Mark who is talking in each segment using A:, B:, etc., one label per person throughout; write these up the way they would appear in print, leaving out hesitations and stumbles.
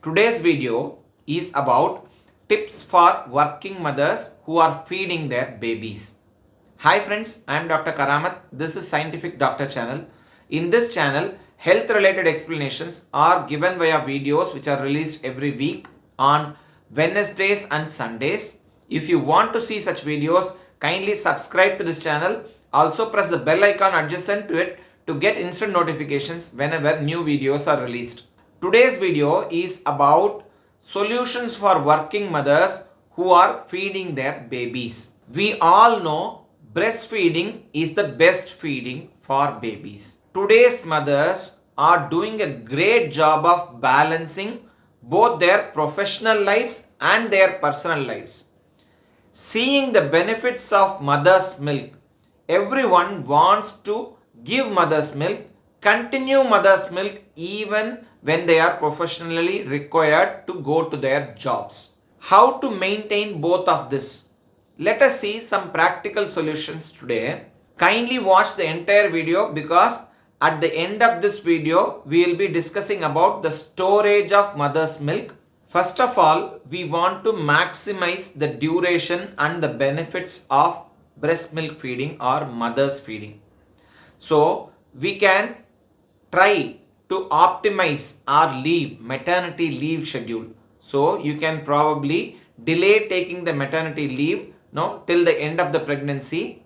A: Today's video is about tips for working mothers who are feeding their babies. Hi friends, I am Dr. Karamat. This is Scientific Doctor channel. In this channel, health related explanations are given via videos which are released every week on Wednesdays and Sundays. If you want to see such videos, kindly subscribe to this channel. Also press the bell icon adjacent to it to get instant notifications whenever new videos are released. Today's video is about solutions for working mothers who are feeding their babies. We all know breastfeeding is the best feeding for babies. Today's mothers are doing a great job of balancing both their professional lives and their personal lives. Seeing the benefits of mother's milk, everyone wants to give mother's milk, continue mother's milk even when they are professionally required to go to their jobs. How to maintain both of this? Let us see some practical solutions today. Kindly watch the entire video because at the end of this video, we will be discussing about the storage of mother's milk. First of all, we want to maximize the duration and the benefits of breast milk feeding or mother's feeding. So, we can try to optimize our leave, maternity leave schedule. So, you can probably delay taking the maternity leave till the end of the pregnancy,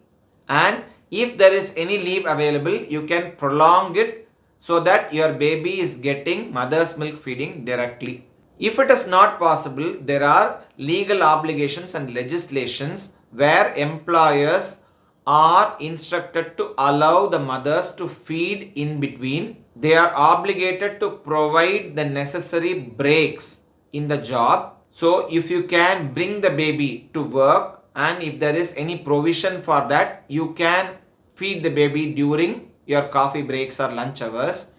A: and if there is any leave available, you can prolong it so that your baby is getting mother's milk feeding directly. If it is not possible, there are legal obligations and legislations where employers are instructed to allow the mothers to feed in between. They are obligated to provide the necessary breaks in the job. So if you can bring the baby to work and if there is any provision for that, you can feed the baby during your coffee breaks or lunch hours.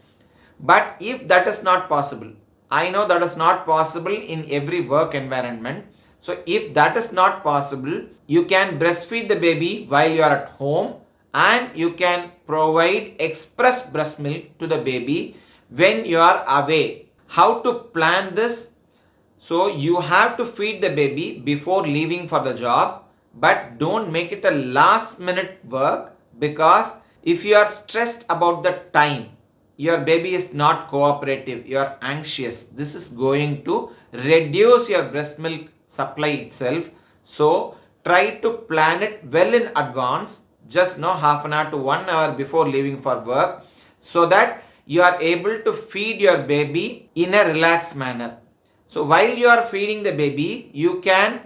A: But if that is not possible, I know that is not possible in every work environment. So if that is not possible, you can breastfeed the baby while you are at home and you can provide express breast milk to the baby when you are away. How to plan this? So you have to feed the baby before leaving for the job, but don't make it a last minute work, because if you are stressed about the time, your baby is not cooperative, you are anxious, this is going to reduce your breast milk supply itself. So try to plan it well in advance, just half an hour to 1 hour before leaving for work, so that you are able to feed your baby in a relaxed manner. So while you are feeding the baby, you can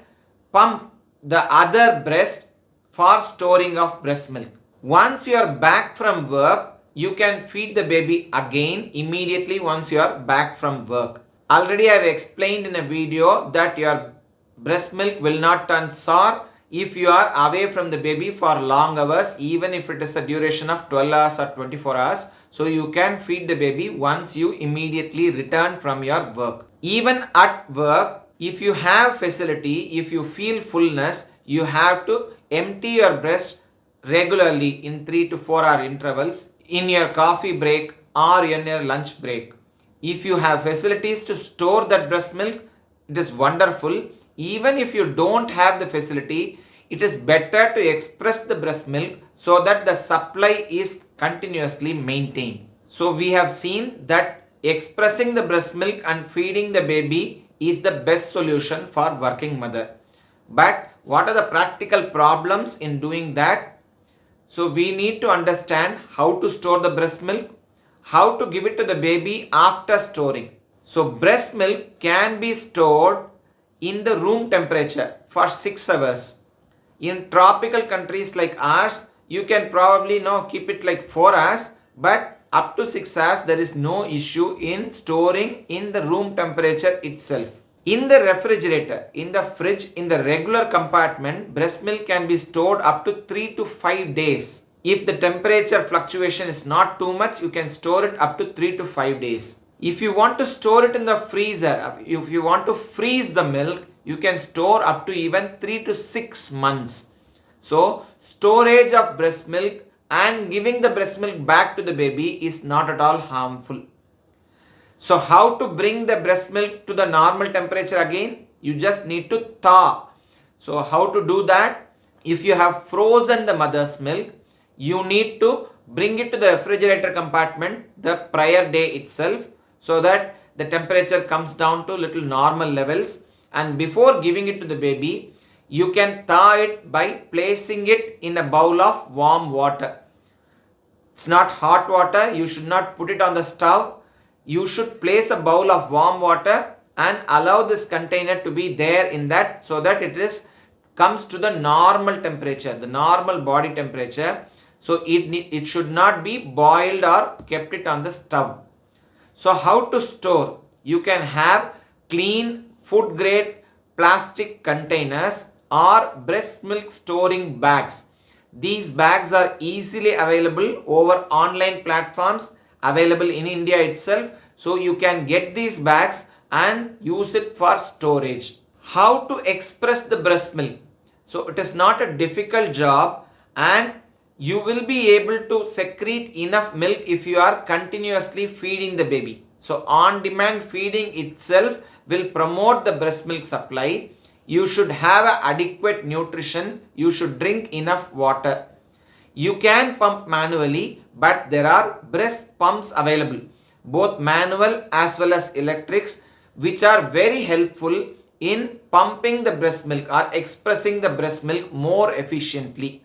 A: pump the other breast for storing of breast milk. Once you are back from work, you can feed the baby again immediately once you are back from work. Already I have explained in a video that your breast milk will not turn sour if you are away from the baby for long hours, even if it is a duration of 12 hours or 24 hours. So you can feed the baby once you immediately return from your work. Even at work, if you have facility, if you feel fullness, you have to empty your breast regularly in 3 to 4 hour intervals in your coffee break or in your lunch break. If you have facilities to store that breast milk, it is wonderful. Even if you don't have the facility, it is better to express the breast milk so that the supply is continuously maintained. So we have seen that expressing the breast milk and feeding the baby is the best solution for working mother. But what are the practical problems in doing that? So we need to understand how to store the breast milk, how to give it to the baby after storing. So breast milk can be stored in the room temperature for 6 hours. In tropical countries like ours, you can probably keep it like 4 hours, but up to 6 hours there is no issue in storing in the room temperature itself. In the refrigerator, in the fridge, in the regular compartment, breast milk can be stored up to 3 to 5 days. If the temperature fluctuation is not too much, you can store it up to 3 to 5 days. If you want to store it in the freezer, if you want to freeze the milk, you can store up to even 3 to 6 months. So, storage of breast milk and giving the breast milk back to the baby is not at all harmful. So how to bring the breast milk to the normal temperature again? You just need to thaw. So how to do that? If you have frozen the mother's milk, you need to bring it to the refrigerator compartment the prior day itself, so that the temperature comes down to little normal levels, and before giving it to the baby, you can thaw it by placing it in a bowl of warm water. It's not hot water, you should not put it on the stove. You should place a bowl of warm water and allow this container to be there in that, so that comes to the normal temperature, the normal body temperature. So it should not be boiled or kept it on the stove. So how to store? You can have clean food grade plastic containers or breast milk storing bags. These bags are easily available over online platforms available in India itself. So you can get these bags and use it for storage. How to express the breast milk? So it is not a difficult job, and you will be able to secrete enough milk if you are continuously feeding the baby. So on demand feeding itself will promote the breast milk supply. You should have adequate nutrition. You should drink enough water. You can pump manually, but there are breast pumps available, both manual as well as electrics, which are very helpful in pumping the breast milk or expressing the breast milk more efficiently.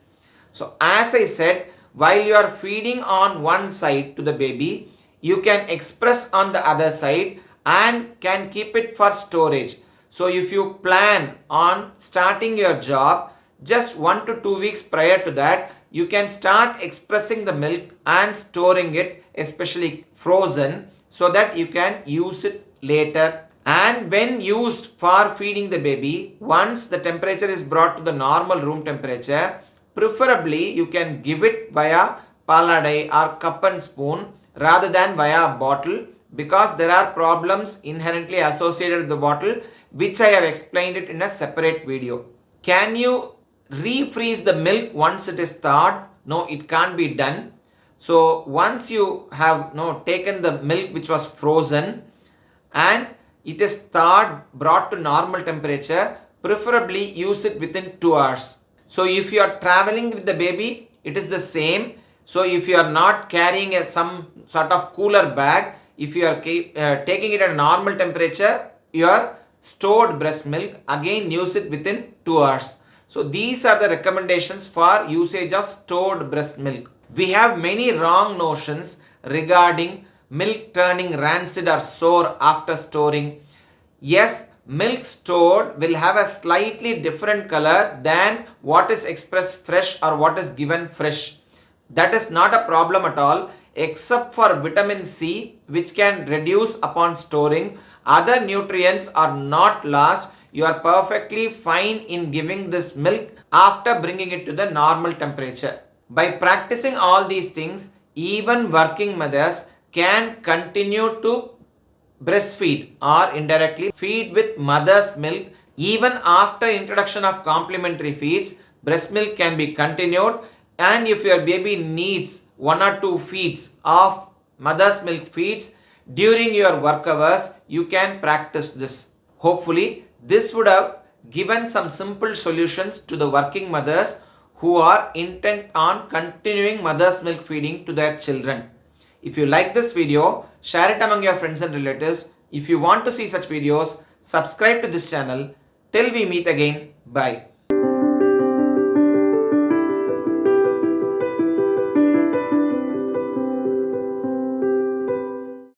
A: So as I said, while you are feeding on one side to the baby, you can express on the other side and can keep it for storage. So if you plan on starting your job just 1 to 2 weeks prior to that, you can start expressing the milk and storing it, especially frozen, so that you can use it later. And when used for feeding the baby, once the temperature is brought to the normal room temperature, preferably you can give it via paladai or cup and spoon rather than via a bottle, because there are problems inherently associated with the bottle, which I have explained it in a separate video. Can you refreeze the milk once it is thawed? No, it can't be done. So once you have taken the milk which was frozen and it is thawed, brought to normal temperature, preferably use it within 2 hours. So if you are traveling with the baby, it is the same. So if you are not carrying some sort of cooler bag, if you are taking it at normal temperature, your stored breast milk, again use it within 2 hours. So these are the recommendations for usage of stored breast milk. We have many wrong notions regarding milk turning rancid or sour after storing. Yes, milk stored will have a slightly different color than what is expressed fresh or what is given fresh. That is not a problem at all, except for vitamin C, which can reduce upon storing. Other nutrients are not lost. You are perfectly fine in giving this milk after bringing it to the normal temperature. By practicing all these things, even working mothers can continue to breastfeed or indirectly feed with mother's milk. Even after introduction of complementary feeds, breast milk can be continued, and if your baby needs 1 or 2 feeds of mother's milk feeds during your work hours, you can practice this. Hopefully this would have given some simple solutions to the working mothers who are intent on continuing mother's milk feeding to their children. If you like this video, share it among your friends and relatives. If you want to see such videos, subscribe to this channel. Till we meet again, bye.